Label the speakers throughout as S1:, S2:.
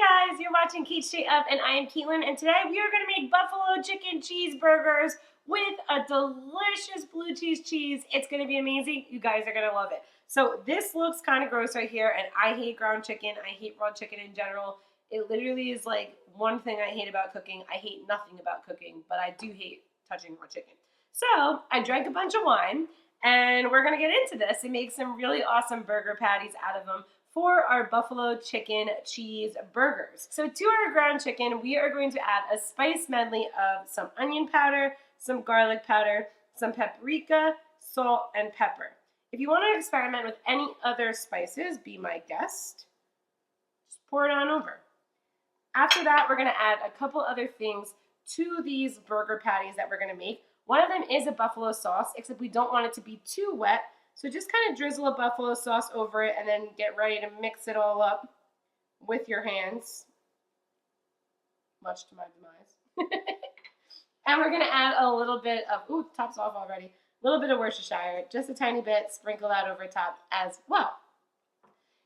S1: guys, you're watching Cait Straight Up, and I am Caitlin, and today we are going to make Buffalo Chicken Cheeseburgers with a delicious blue cheese. It's going to be amazing. You guys are going to love it. So this looks kind of gross right here, and I hate ground chicken. I hate raw chicken in general. It literally is like one thing I hate about cooking. I hate nothing about cooking, but I do hate touching raw chicken. So I drank a bunch of wine, and we're going to get into this and make some really awesome burger patties out of them for our Buffalo Chicken Cheeseburgers. So to our ground chicken, we are going to add a spice medley of some onion powder, some garlic powder, some paprika, salt, and pepper. If you want to experiment with any other spices, be my guest. Just pour it on over. After that, we're going to add a couple other things to these burger patties that we're going to make. One of them is a buffalo sauce, except we don't want it to be too wet. So just kind of drizzle a buffalo sauce over it and then get ready to mix it all up with your hands, much to my demise. And we're going to add a little bit of, ooh, top's off already, a little bit of Worcestershire, just a tiny bit, sprinkle that over top as well.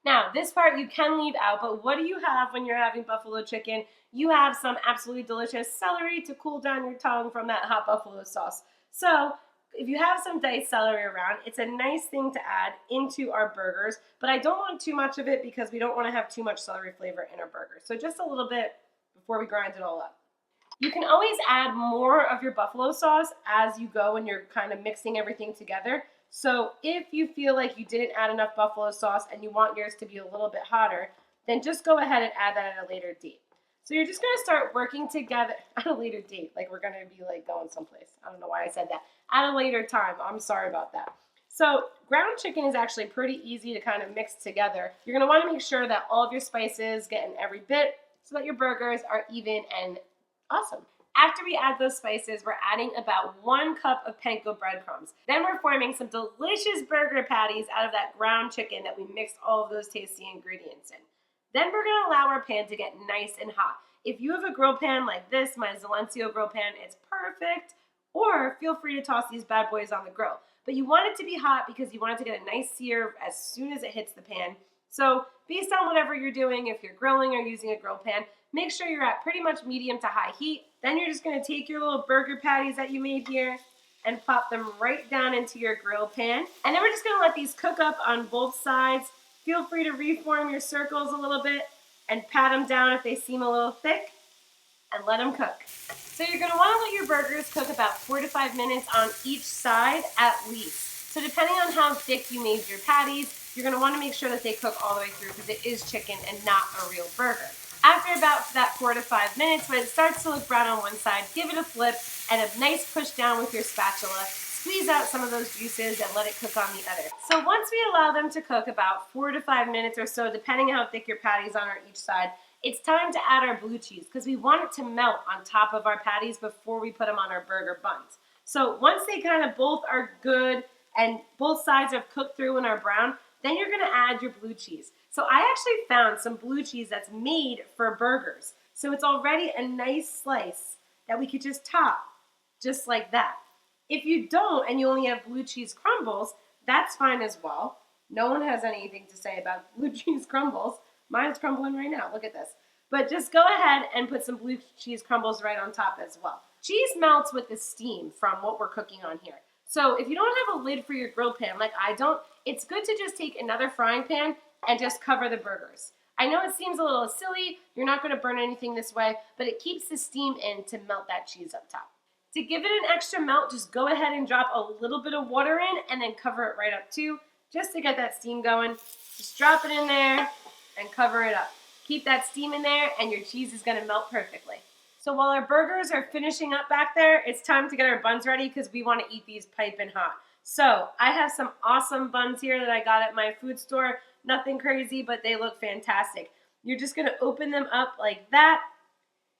S1: Now, this part you can leave out, but what do you have when you're having buffalo chicken? You have some absolutely delicious celery to cool down your tongue from that hot buffalo sauce. So if you have some diced celery around, it's a nice thing to add into our burgers, but I don't want too much of it because we don't want to have too much celery flavor in our burgers. So just a little bit before we grind it all up. You can always add more of your buffalo sauce as you go and you're kind of mixing everything together. So if you feel like you didn't add enough buffalo sauce and you want yours to be a little bit hotter, then just go ahead and add that at a later date. So you're just going to start working together at a later date, like we're going to be like going someplace. I don't know why I said that. At a later time. I'm sorry about that. So ground chicken is actually pretty easy to kind of mix together. You're going to want to make sure that all of your spices get in every bit so that your burgers are even and awesome. After we add those spices, we're adding about 1 cup of panko breadcrumbs. Then we're forming some delicious burger patties out of that ground chicken that we mixed all of those tasty ingredients in. Then we're going to allow our pan to get nice and hot. If you have a grill pan like this, my Silencio grill pan, it's perfect. Or feel free to toss these bad boys on the grill. But you want it to be hot because you want it to get a nice sear as soon as it hits the pan. So based on whatever you're doing, if you're grilling or using a grill pan, make sure you're at pretty much medium to high heat. Then you're just going to take your little burger patties that you made here and pop them right down into your grill pan. And then we're just going to let these cook up on both sides. Feel free to reform your circles a little bit and pat them down if they seem a little thick and let them cook. So you're going to want to let your burgers cook about 4 to 5 minutes on each side at least. So depending on how thick you made your patties, you're going to want to make sure that they cook all the way through because it is chicken and not a real burger. After about that 4 to 5 minutes, when it starts to look brown on one side, give it a flip and a nice push down with your spatula. Squeeze out some of those juices and let it cook on the other. So once we allow them to cook about 4 to 5 minutes or so, depending on how thick your patties are on each side, it's time to add our blue cheese because we want it to melt on top of our patties before we put them on our burger buns. So once they kind of both are good and both sides have cooked through and are brown, then you're going to add your blue cheese. So I actually found some blue cheese that's made for burgers. So it's already a nice slice that we could just top just like that. If you don't and you only have blue cheese crumbles, that's fine as well. No one has anything to say about blue cheese crumbles. Mine's crumbling right now. Look at this. But just go ahead and put some blue cheese crumbles right on top as well. Cheese melts with the steam from what we're cooking on here. So if you don't have a lid for your grill pan like I don't, it's good to just take another frying pan and just cover the burgers. I know it seems a little silly. You're not going to burn anything this way, but it keeps the steam in to melt that cheese up top. To give it an extra melt, just go ahead and drop a little bit of water in and then cover it right up too, just to get that steam going. Just drop it in there and cover it up. Keep that steam in there and your cheese is going to melt perfectly. So while our burgers are finishing up back there, it's time to get our buns ready because we want to eat these piping hot. So I have some awesome buns here that I got at my food store. Nothing crazy, but they look fantastic. You're just going to open them up like that.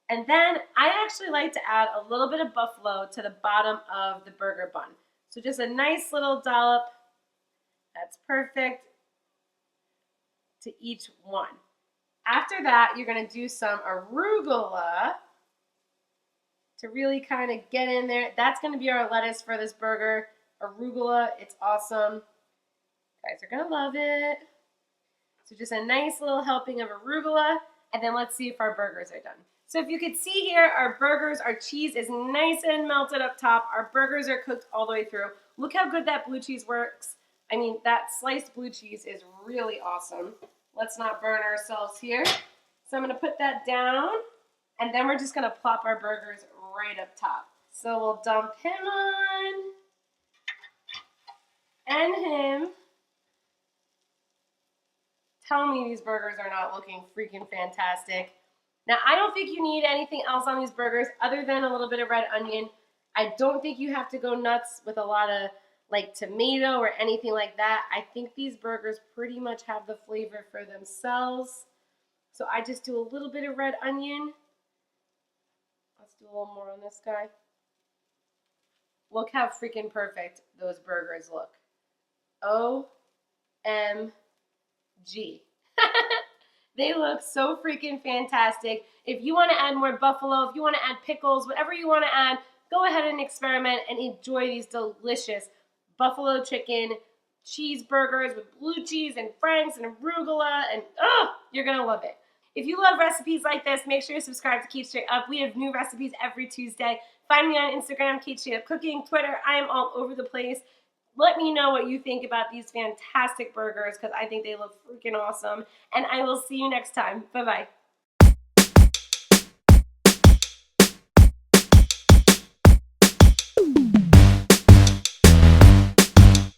S1: And then I actually like to add a little bit of buffalo to the bottom of the burger bun. So just a nice little dollop. That's perfect to each one. After that, you're going to do some arugula to really kind of get in there. That's going to be our lettuce for this burger. Arugula, it's awesome. You guys are going to love it. So just a nice little helping of arugula. and then let's see if our burgers are done. So if you could see here, our burgers, our cheese is nice and melted up top. Our burgers are cooked all the way through. Look how good that blue cheese works. I mean, that sliced blue cheese is really awesome. Let's not burn ourselves here. So I'm gonna put that down, and then we're just gonna plop our burgers right up top. So we'll dump him on, and him. Tell me these burgers are not looking freaking fantastic. Now, I don't think you need anything else on these burgers other than a little bit of red onion. I don't think you have to go nuts with a lot of like tomato or anything like that. I think these burgers pretty much have the flavor for themselves. So I just do a little bit of red onion. Let's do a little more on this guy. Look how freaking perfect those burgers look. OMG. They look so freaking fantastic. If you want to add more buffalo, if you want to add pickles, whatever you want to add, go ahead and experiment and enjoy these delicious buffalo chicken cheeseburgers with blue cheese and franks and arugula, and you're going to love it. If you love recipes like this, make sure you subscribe to Cait Straight Up. We have new recipes every Tuesday. Find me on Instagram, Cait Straight Up Cooking, Twitter. I am all over the place. Let me know what you think about these fantastic burgers because I think they look freaking awesome. And I will see you next time. Bye-bye.